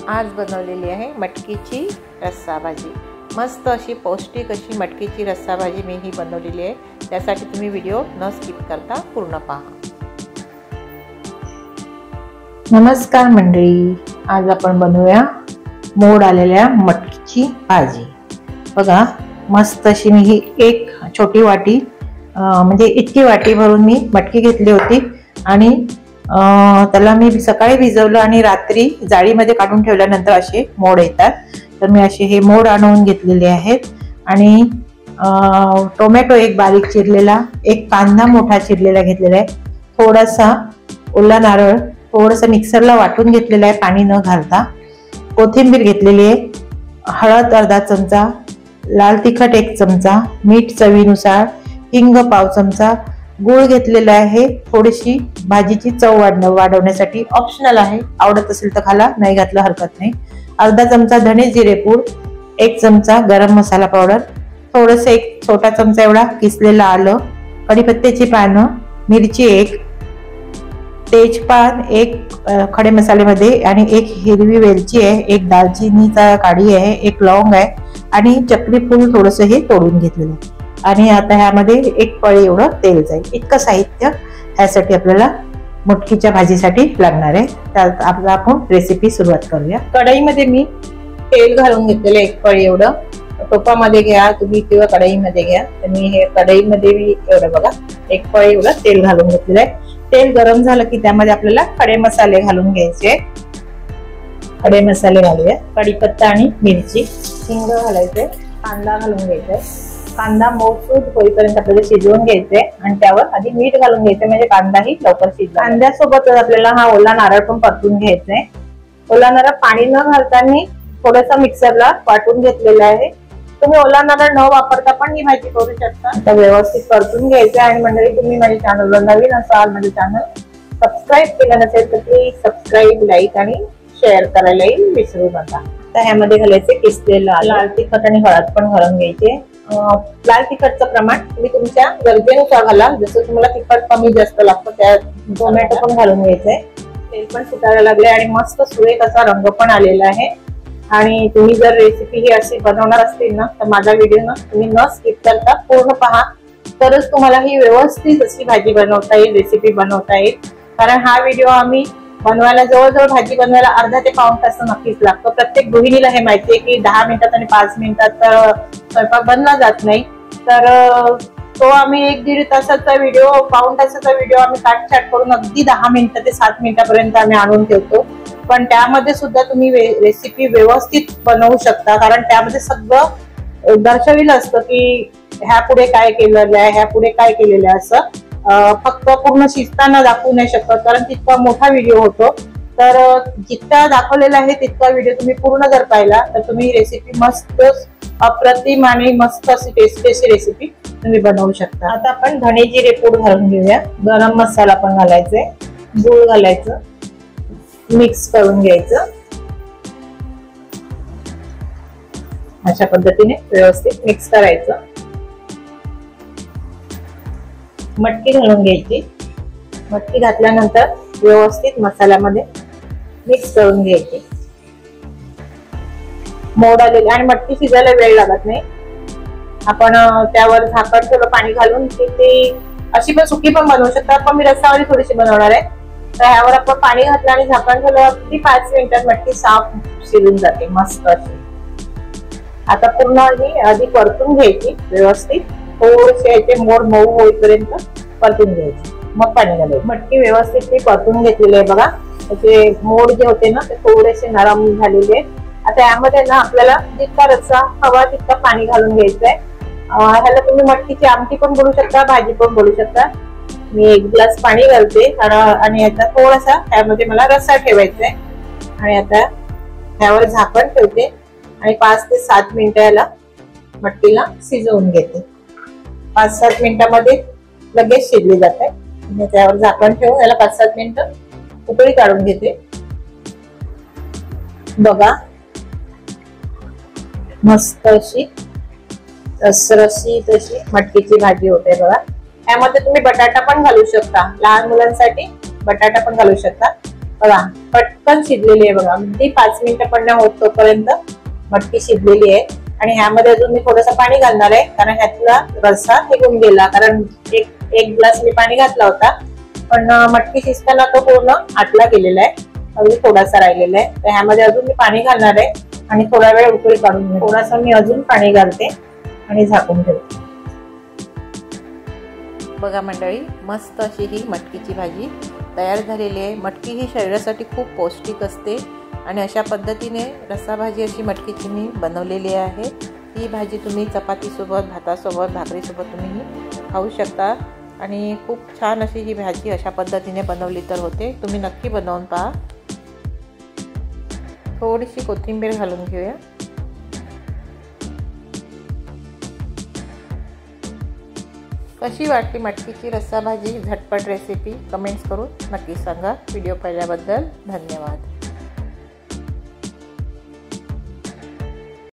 आज बनवलेली आहे मटकीची रस्सा भाजी। मस्त अशी पौष्टिक अशी मटकीची रस्सा भाजी मी ही बनवलेली आहे। त्यासाठी तुम्ही व्हिडिओ न स्किप करता पूर्ण पहा। नमस्कार मंडळी, आज आपण बनवूया मोड आलेल्या मटकीची भाजी। बघा मस्त अशी मी ही एक छोटी वाटी म्हणजे इतकी वाटी भरून मी मटकी घेतली होती आणि त्याला मी सकाळी भिजवलं आणि रात्री जाळीमध्ये काढून ठेवल्यानंतर असे मोड येतात। तर मी असे हे मोड आणून घेतलेले आहेत आणि टोमॅटो एक बारीक चिरलेला, एक कांदा मोठा चिरलेला घेतलेला आहे, थोडासा ओला नारळ थोडासा मिक्सरला वाटून घेतलेला आहे पाणी न घालता, कोथिंबीर घेतलेली आहे, हळद अर्धा चमचा, लाल तिखट 1 चमचा, मीठ चवीनुसार, हिंग पाव चमचा, गूळ घेतलेला आहे, थोडीशी भाजीची चव वाढवण्यासाठी, ऑप्शनल आहे, आवडत असेल तर घाला, नाही घातलं हरकत नाही, अर्धा चमचा धने जिरे पूड, 1 चमचा गरम मसाला पावडर, थोडंसं 1 छोटा चमचा एवढा किसलेला आलं, कढीपत्त्याची पानं, मिरची 1, तेजपान 1 खडे मसाल्यामध्ये आणि 1 हिरवी वेलची आहे, 1 दालचिनीचा काडी आहे, 1 लवंग आहे आणि चक्री फूल थोडंसं हे तोडून घेतलेलं आहे। आणि आता ह्यामध्ये 1 पळी एवढं तेल जाईल। इतकं साहित्य ह्यासाठी आपल्याला मटकीच्या भाजीसाठी लागणार आहे। त्यात आपण रेसिपी सुरुवात करूया। कढईमध्ये मी तेल घालून घेतलेलं 1 पळी एवढं, टोपामध्ये घ्या तुम्ही किंवा कढईमध्ये घ्या। तर मी हे कढईमध्ये एवढं बघा 1 पळी एवढं तेल घालून घेतलेलं आहे। तेल गरम झालं की त्यामध्ये आपल्याला खडे मसाले घालून घ्यायचे। खडे मसाले घालूया, कढीपत्ता आणि मिरची, हिंग घालायचे, कांदा घालून घ्यायचा, कांदा मऊसूद होईपर्यंत आपल्याला शिजवून घ्यायचे आणि त्यावर आधी मीठ घालून घ्यायचे म्हणजे कांदाही लवकर शिजला। कांद्यासोबत आपल्याला हा ओला नारळ पण परतून घ्यायचा आहे। ओला नारळ पाणी न घालताना थोडासा मिक्सरला वाटून घेतलेला आहे। तुम्ही ओला नारळ न वापरता पण ही भाजी करू शकता। आता व्यवस्थित परतून घ्यायचं आणि मंडळी तुम्ही माझ्या चॅनलला नवीन असाल, माझे चॅनल सबस्क्राईब केलं नसेल तर प्लीज सबस्क्राईब, लाईक आणि शेअर करायलाही विसरू नका। तर ह्यामध्ये घालायचे किसलेला लाल तिखट आणि हळद पण घालून घ्यायचे। लाल तिखटचं प्रमाण तुम्ही तुमच्या गरजेनुसार घाला, जसं तुम्हाला तिखट कमी जास्त लागतं त्या टोमॅटो पण घालून घ्यायचंय। तेल पण सुटायला लागले आणि मस्त सुरेख असा रंग पण आलेला आहे। आणि तुम्ही जर रेसिपी ही अशी बनवणार असतील ना तर माझा व्हिडिओ ना तुम्ही न स्किप करता पूर्ण पहा, तरच तुम्हाला ही व्यवस्थित अशी भाजी बनवता येईल, रेसिपी बनवता येईल। कारण हा व्हिडिओ आम्ही बनवायला जवळजवळ भाजी बनवायला अर्धा ते पाऊण तास नक्कीच लागतो। प्रत्येक गृहिणीला हे माहिती आहे की 10 मिनिटात आणि 5 मिनिटात तर स्वयंपाक बनला जात नाही। तर तो आम्ही 1-1.5 तासाचा व्हिडिओ, पाऊण तासाचा व्हिडिओ आम्ही काटछाट करून अगदी 10 मिनिटं ते 7 मिनिटापर्यंत आम्ही आणून ठेवतो। पण त्यामध्ये सुद्धा तुम्ही रेसिपी व्यवस्थित बनवू शकता, कारण त्यामध्ये सगळं दर्शविलं असतं की ह्या पुढे काय केलेलं आहे, ह्या पुढे काय केलेलं आहे, असं फक्त पूर्ण शिजताना दाखवू नाही शकत कारण तितका मोठा व्हिडिओ होतो। तर जितका दाखवलेला आहे तितका व्हिडिओ तुम्ही पूर्ण जर पाहिला तर तुम्ही रेसिपी मस्त अप्रतिम आणि मस्त अशी टेस्टी अशी रेसिपी तुम्ही बनवू शकता। आता आपण धने जिरे पूड घालून घेऊया, गरम मसाला पण घालायचे, गूळ घालायचं, मिक्स करून घ्यायचं। अशा पद्धतीने व्यवस्थित मिक्स करायचं। मटकी घालून घ्यायची, मटकी घातल्यानंतर व्यवस्थित मसाल्यामध्ये मिक्स करून घ्यायची। मोड आलेली आणि मटकी शिजायला वेळ लागत नाही। आपण त्यावर झाकण ठेवलं पाणी घालून की ती अशी पण सुकी पण बनवू शकता, पण मी रस्सावाली थोडीशी बनवणार आहे। तर ह्यावर आपण पाणी घातलं आणि झाकण ठेवलं अगदी 5 मिनिटात मटकी साफ शिजून जाते मस्त अशी। आता पूर्ण ही आधी परतून घ्यायची व्यवस्थित, थोडेसे याचे मोड मऊ होईपर्यंत परतून घ्यायचे, मग पाणी घालायचं। मटकी व्यवस्थित मी परतून घेतलेली आहे बघा, त्याचे मोड जे होते ना ते थोडेसे नरम झालेले। आता यामध्ये ना आपल्याला जितका रस्सा हवा तितका पाणी घालून घ्यायचंय। ह्याला तुम्ही मटकीची आमटी पण बोलू शकता, भाजी पण बोलू शकता। मी 1 ग्लास पाणी घालते आणि आता थोडासा त्यामध्ये मला रस्सा ठेवायचा आहे आणि आता ह्यावर झाकण ठेवते आणि 5 ते 7 मिनिटं याला मटकीला शिजवून घेते। 5-7 मिनिटांमध्ये लगेच शिजली जाते। त्यावर झाकण ठेवून याला 5-7 मिनिटं उकळी काढून घेते। बघा मस्त अशी रसरशीत अशी मटकीची भाजी होते बघा। यामध्ये तुम्ही बटाटा पण घालू शकता, लहान मुलांसाठी बटाटा पण घालू शकता। बघा पटकन शिजलेली आहे बघा, अगदी 5 मिनिटं पण नाही होत तोपर्यंत मटकी शिजलेली आहे। आणि ह्यामध्ये अजून मी थोडंसं पाणी घालणार आहे, कारण ह्यातला रस्सा निघून गेला, कारण एक ग्लास मी पाणी घातला होता, पण मटकी शिजताना तो पूर्ण आटला गेलेला आहे, अगदी थोडासा राहिलेला आहे। तर ह्यामध्ये अजून मी पाणी घालणार आहे आणि थोडा वेळ उकळी काढून घेऊ। थोडासा मी अजून पाणी घालते आणि झाकून ठेवते। बघा मंडळी, मस्त अशी ही मटकीची भाजी तयार झालेली आहे। मटकी ही शरीरासाठी खूप पौष्टिक असते आणि अशा पद्धतीने रस्सा भाजी अशी मटकीची मी बनवलेली आहे। ही भाजी तुम्ही चपातीसोबत, भातासोबत, भाकरीसोबत तुम्ही खाऊ शकता आणि खूप छान अशी ही भाजी अशा पद्धतीने बनवली तर होते। तुम्ही नक्की बनवून पहा। थोडीशी कोथिंबीर घालून घेऊया। कशी वाटली मटकीची रस्सा भाजी झटपट रेसिपी कमेंट्स करून नक्की सांगा। व्हिडिओ पाहिल्याबद्दल धन्यवाद।